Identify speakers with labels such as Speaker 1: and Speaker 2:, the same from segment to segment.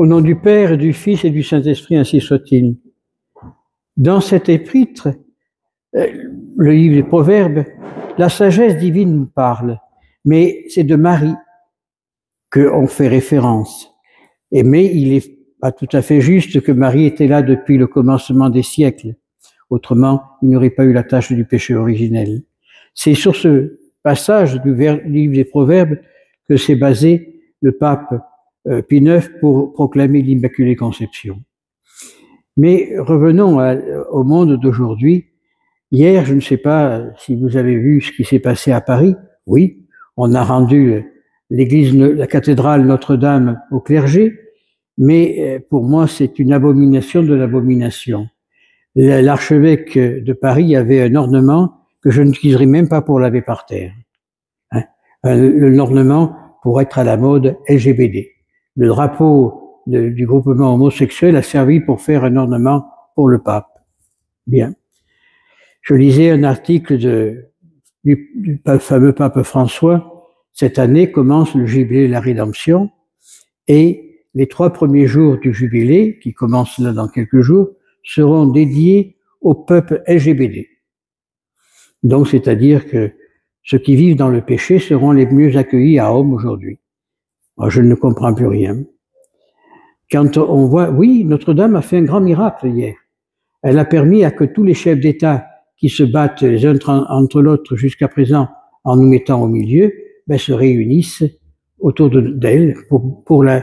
Speaker 1: Au nom du Père, du Fils et du Saint-Esprit, ainsi soit-il. Dans cet épître, le livre des Proverbes, la sagesse divine nous parle, mais c'est de Marie qu'on fait référence. Mais il est pas tout à fait juste que Marie était là depuis le commencement des siècles. Autrement, il n'y aurait pas eu la tâche du péché originel. C'est sur ce passage du livre des Proverbes que s'est basé le pape Pie IX pour proclamer l'Immaculée Conception. Mais revenons au monde d'aujourd'hui. Hier, je ne sais pas si vous avez vu ce qui s'est passé à Paris. Oui, on a rendu l'église, la cathédrale Notre-Dame au clergé, mais pour moi, c'est une abomination de l'abomination. L'archevêque de Paris avait un ornement que je n'utiliserai même pas pour laver par terre. Un ornement pour être à la mode LGBT. Le drapeau du groupement homosexuel a servi pour faire un ornement pour le pape. Bien. Je lisais un article du fameux pape François. Cette année commence le jubilé de la Rédemption et les 3 premiers jours du jubilé, qui commence là dans quelques jours, seront dédiés au peuple LGBT. Donc, c'est-à-dire que ceux qui vivent dans le péché seront les mieux accueillis à Rome aujourd'hui. Moi, je ne comprends plus rien. Quand on voit, oui, Notre-Dame a fait un grand miracle hier. Elle a permis à que tous les chefs d'État qui se battent les uns entre l'autre jusqu'à présent en nous mettant au milieu, se réunissent autour d'elle pour la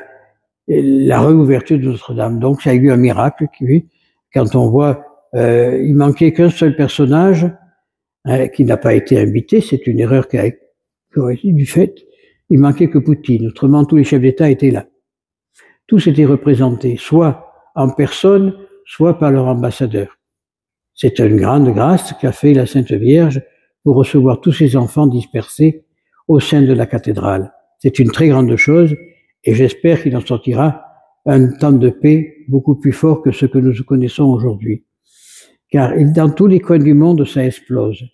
Speaker 1: réouverture de Notre-Dame. Donc, ça a eu un miracle. Quand on voit, il manquait qu'un seul personnage qui n'a pas été invité, c'est une erreur qui a été du fait. Il manquait que Poutine. Autrement, tous les chefs d'État étaient là. Tous étaient représentés, soit en personne, soit par leur ambassadeur. C'est une grande grâce qu'a fait la Sainte Vierge pour recevoir tous ces enfants dispersés au sein de la cathédrale. C'est une très grande chose et j'espère qu'il en sortira un temps de paix beaucoup plus fort que ce que nous connaissons aujourd'hui. Car dans tous les coins du monde, ça explose.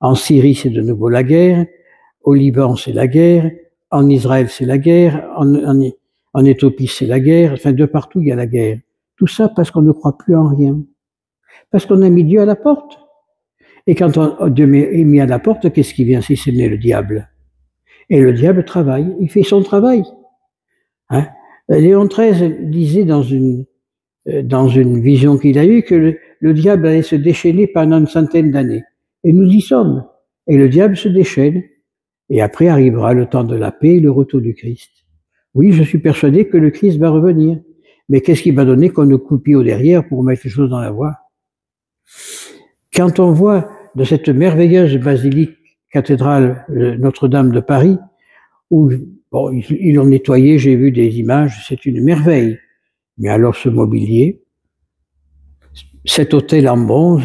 Speaker 1: En Syrie, c'est de nouveau la guerre. Au Liban, c'est la guerre. En Israël, c'est la guerre. En Éthiopie, c'est la guerre. Enfin, de partout, il y a la guerre. Tout ça parce qu'on ne croit plus en rien. Parce qu'on a mis Dieu à la porte. Et quand Dieu est mis à la porte, qu'est-ce qui vient si ce n'est le diable? Et le diable travaille. Il fait son travail. Léon XIII disait dans une vision qu'il a eue que le diable allait se déchaîner pendant une centaine d'années. Et nous y sommes. Et le diable se déchaîne. Et après arrivera le temps de la paix et le retour du Christ. Oui, je suis persuadé que le Christ va revenir. Mais qu'est-ce qui va donner qu'on nous coupe au derrière pour mettre les choses dans la voie? Quand on voit de cette merveilleuse basilique cathédrale Notre-Dame de Paris, où ils l'ont nettoyé, j'ai vu des images, c'est une merveille. Mais alors ce mobilier, cet autel en bronze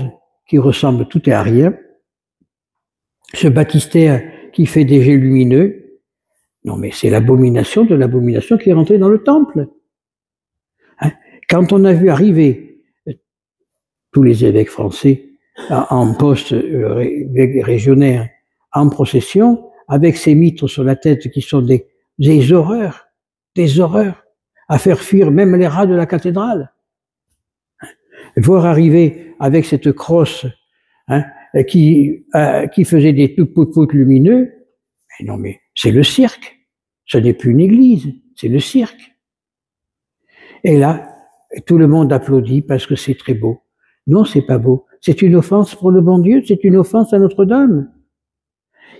Speaker 1: qui ressemble tout et à rien, ce baptistère qui fait des jets lumineux, non mais c'est l'abomination de l'abomination qui est rentrée dans le temple. Quand on a vu arriver tous les évêques français en poste régionnaire en procession, avec ces mitres sur la tête qui sont des horreurs, à faire fuir même les rats de la cathédrale. Voir arriver avec cette crosse qui faisait des pout-pout lumineux, mais non mais c'est le cirque, ce n'est plus une église, c'est le cirque. Et là, tout le monde applaudit parce que c'est très beau. Non, c'est pas beau. C'est une offense pour le bon Dieu, c'est une offense à Notre-Dame.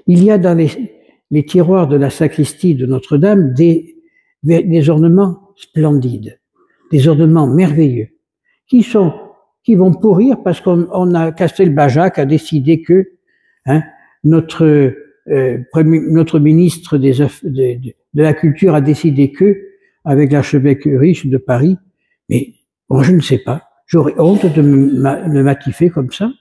Speaker 1: Il y a dans les tiroirs de la sacristie de Notre-Dame des ornements splendides, des ornements merveilleux, qui vont pourrir parce Castelbajac a décidé que notre ministre de la Culture a décidé que, avec l'archevêque riche de Paris, mais bon, je ne sais pas, j'aurais honte de me matiffer comme ça.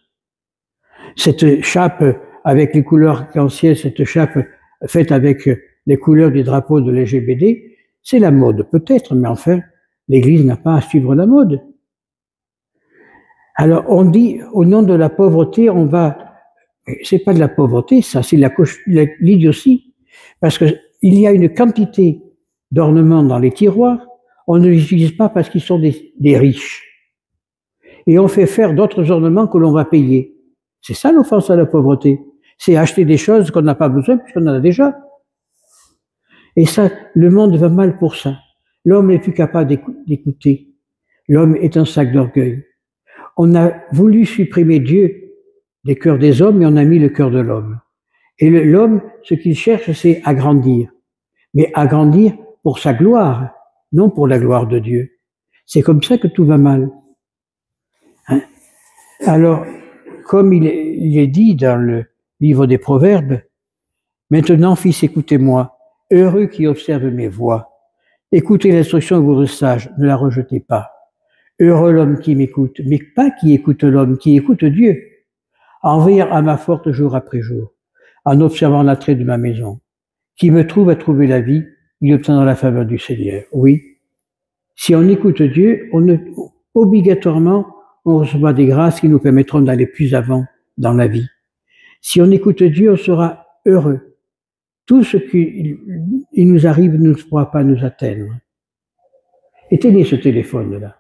Speaker 1: Cette chape avec les couleurs arc-en-ciel, cette chape faite avec les couleurs du drapeau de l'LGBT, c'est la mode peut-être, mais enfin, l'Église n'a pas à suivre la mode. Alors on dit, au nom de la pauvreté, c'est pas de la pauvreté, ça, c'est l'idiotie, parce que il y a une quantité d'ornements dans les tiroirs, on ne les utilise pas parce qu'ils sont des riches. Et on fait faire d'autres ornements que l'on va payer. C'est ça l'offense à la pauvreté. C'est acheter des choses qu'on n'a pas besoin puisqu'on en a déjà. Et ça, le monde va mal pour ça. L'homme n'est plus capable d'écouter. L'homme est un sac d'orgueil. On a voulu supprimer Dieu des cœurs des hommes et on a mis le cœur de l'homme. Et l'homme, ce qu'il cherche, c'est agrandir. Mais agrandir pour sa gloire, non pour la gloire de Dieu. C'est comme ça que tout va mal. Hein? Alors, comme il est dit dans le livre des Proverbes, maintenant, fils, écoutez-moi, heureux qui observe mes voies. Écoutez l'instruction de votre sage, ne la rejetez pas. Heureux l'homme qui m'écoute, mais pas qui écoute l'homme, qui écoute Dieu, en veillant à ma porte jour après jour, en observant l'attrait de ma maison. Qui me trouve à trouver la vie, il obtiendra la faveur du Seigneur. Oui, si on écoute Dieu, obligatoirement, on recevra des grâces qui nous permettront d'aller plus avant dans la vie. Si on écoute Dieu, on sera heureux. Tout ce qui nous arrive ne pourra pas nous atteindre. Éteignez ce téléphone-là.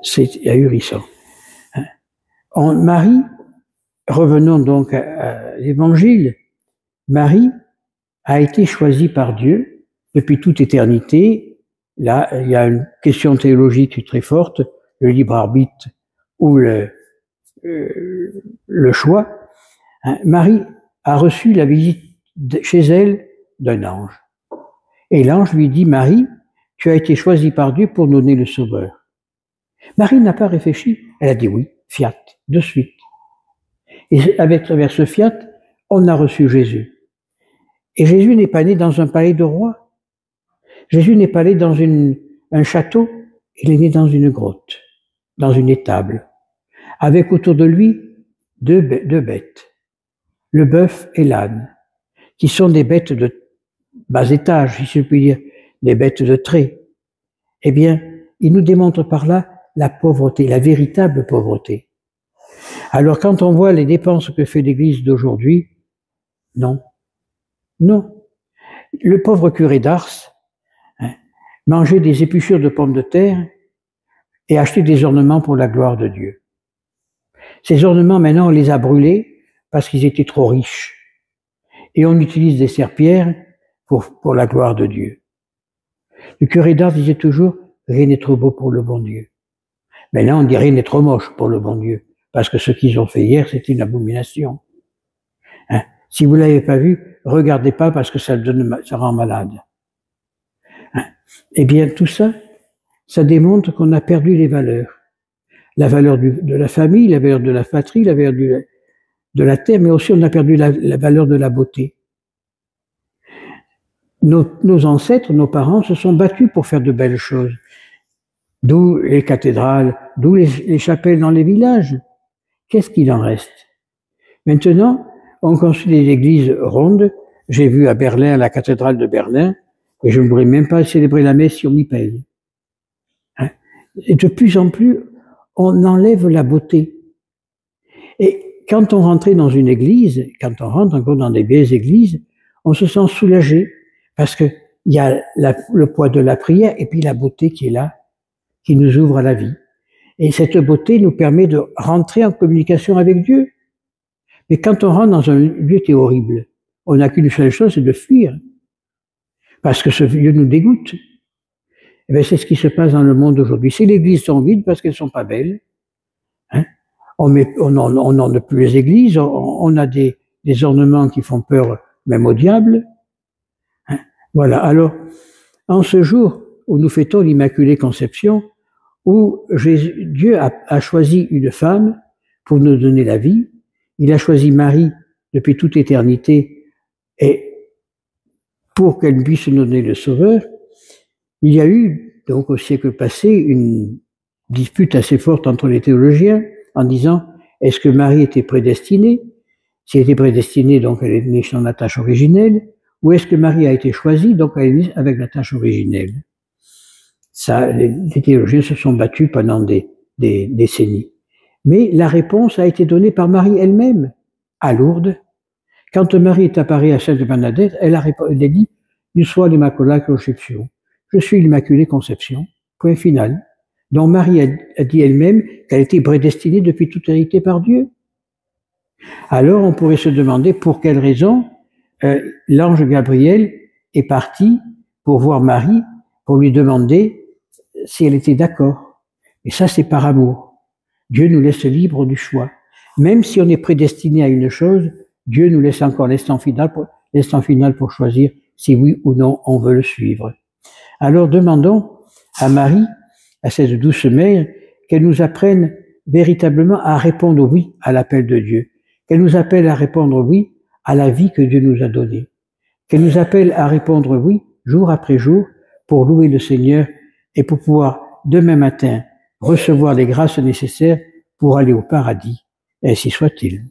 Speaker 1: C'est ahurissant. Marie, revenons donc à l'évangile, Marie a été choisie par Dieu depuis toute éternité. Là, il y a une question théologique très forte, le libre arbitre ou le choix. Marie a reçu la visite chez elle d'un ange. Et l'ange lui dit, Marie, tu as été choisie par Dieu pour donner le Sauveur. Marie n'a pas réfléchi, elle a dit oui, fiat, de suite. Et à travers ce fiat, on a reçu Jésus. Et Jésus n'est pas né dans un palais de roi. Jésus n'est pas né dans un château, il est né dans une grotte, dans une étable, avec autour de lui deux bêtes, le bœuf et l'âne, qui sont des bêtes de bas étage, si je puis dire, des bêtes de trait. Eh bien, il nous démontre par là la pauvreté, la véritable pauvreté. Alors quand on voit les dépenses que fait l'Église d'aujourd'hui, non, non. Le pauvre curé d'Ars mangeait des épluchures de pommes de terre et achetait des ornements pour la gloire de Dieu. Ces ornements, maintenant, on les a brûlés parce qu'ils étaient trop riches. Et on utilise des serpillères pour la gloire de Dieu. Le curé d'Ars disait toujours, rien n'est trop beau pour le bon Dieu. Maintenant, on dit rien n'est trop moche pour le bon Dieu, parce que ce qu'ils ont fait hier, c'était une abomination. Hein? Si vous l'avez pas vu, regardez pas parce que ça rend malade. Hein? Eh bien, tout ça, ça démontre qu'on a perdu les valeurs. La valeur de la famille, la valeur de la patrie, la valeur de la terre, mais aussi on a perdu la valeur de la beauté. Nos ancêtres, nos parents se sont battus pour faire de belles choses. D'où les cathédrales, d'où les chapelles dans les villages. Qu'est-ce qu'il en reste? Maintenant, on construit des églises rondes. J'ai vu à Berlin, la cathédrale de Berlin, et je ne pourrais même pas célébrer la messe si on m'y paye. Hein? Et de plus en plus, on enlève la beauté. Et quand on rentrait dans une église, quand on rentre encore dans des vieilles églises, on se sent soulagé, parce que il y a le poids de la prière et puis la beauté qui est là, qui nous ouvre à la vie. Et cette beauté nous permet de rentrer en communication avec Dieu. Mais quand on rentre dans un lieu qui est horrible, on n'a qu'une seule chose, c'est de fuir. Parce que ce lieu nous dégoûte. Et bien, c'est ce qui se passe dans le monde aujourd'hui. Si les églises sont vides parce qu'elles sont pas belles, hein, on n'en a plus les églises, on a des ornements qui font peur même au diable. Hein, voilà. Alors, en ce jour où nous fêtons l'Immaculée Conception, où Dieu a choisi une femme pour nous donner la vie. Il a choisi Marie depuis toute éternité et pour qu'elle puisse nous donner le Sauveur. Il y a eu, donc au siècle passé, une dispute assez forte entre les théologiens en disant est-ce que Marie était prédestinée? Si elle était prédestinée, donc elle est née sans la tâche originelle, ou est-ce que Marie a été choisie, donc elle est née avec la tâche originelle? Ça, les théologiens se sont battus pendant des décennies. Mais la réponse a été donnée par Marie elle-même. à Lourdes. Quand Marie est apparue à Sainte Bernadette, elle a dit « Du soir l'Immaculée Conception, je suis l'Immaculée Conception ». Point final. Donc Marie a dit elle-même qu'elle était prédestinée depuis toute éternité par Dieu. Alors on pourrait se demander pour quelle raison l'ange Gabriel est parti pour voir Marie, pour lui demander si elle était d'accord. Et ça, c'est par amour. Dieu nous laisse libre du choix. Même si on est prédestiné à une chose, Dieu nous laisse encore l'instant final pour choisir si oui ou non on veut le suivre. Alors demandons à Marie, à cette douce mère, qu'elle nous apprenne véritablement à répondre oui à l'appel de Dieu, qu'elle nous appelle à répondre oui à la vie que Dieu nous a donnée, qu'elle nous appelle à répondre oui jour après jour pour louer le Seigneur et pour pouvoir demain matin recevoir les grâces nécessaires pour aller au paradis. Ainsi soit-il.